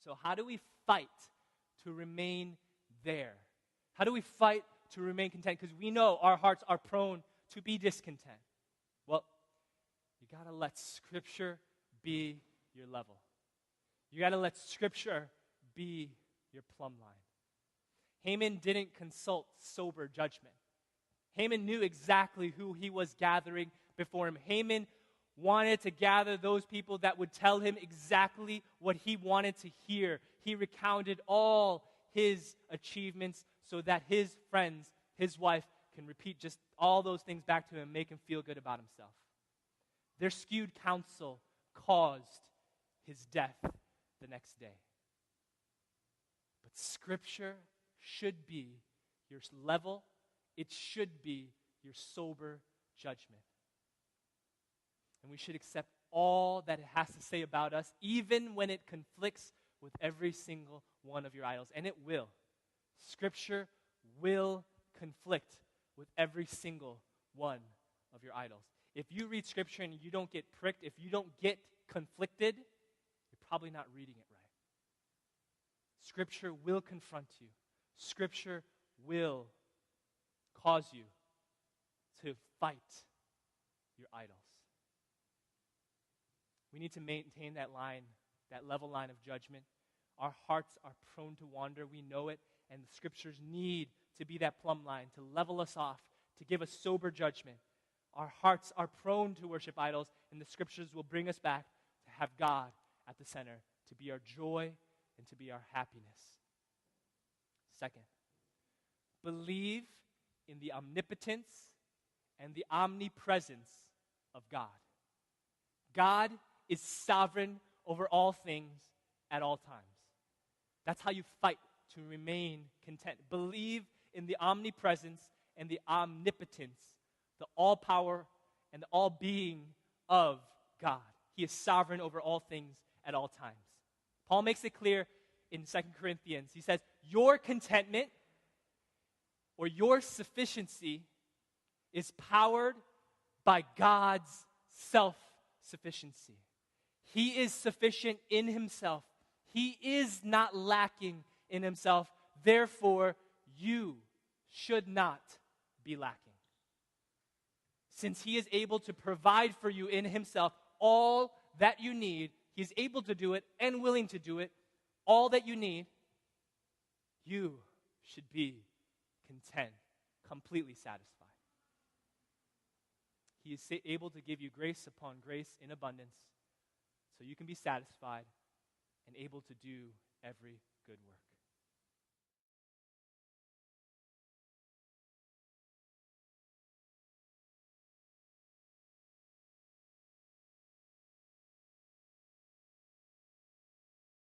So how do we fight to remain there? How do we fight to remain content? Because we know our hearts are prone to be discontent. Well, you got to let Scripture be your level. You got to let Scripture be your plumb line. Haman didn't consult sober judgment. Haman knew exactly who he was gathering before him. Haman wanted to gather those people that would tell him exactly what he wanted to hear. He recounted all his achievements so that his friends, his wife, can repeat just all those things back to him and make him feel good about himself. Their skewed counsel caused his death the next day. But Scripture should be your level. It should be your sober judgment. And we should accept all that it has to say about us, even when it conflicts with every single one of your idols. And it will. Scripture will conflict with every single one of your idols. If you read Scripture and you don't get pricked, if you don't get conflicted, you're probably not reading it right. Scripture will confront you. Scripture will cause you to fight your idols. We need to maintain that line, that level line of judgment. Our hearts are prone to wander. We know it. And the Scriptures need to be that plumb line, to level us off, to give us sober judgment. Our hearts are prone to worship idols, and the Scriptures will bring us back to have God at the center, to be our joy and to be our happiness. Second, believe in the omnipotence and the omnipresence of God. God is sovereign over all things at all times. That's how you fight to remain content. Believe in the omnipresence and the omnipotence, the all-power and the all-being of God. He is sovereign over all things at all times. Paul makes it clear in 2 Corinthians. He says, your contentment or your sufficiency is powered by God's self-sufficiency. He is sufficient in himself. He is not lacking in himself. Therefore, you should not be lacking. Since he is able to provide for you in himself all that you need, he's able to do it and willing to do it, all that you need, you should be content, completely satisfied. He is able to give you grace upon grace in abundance so you can be satisfied and able to do every good work.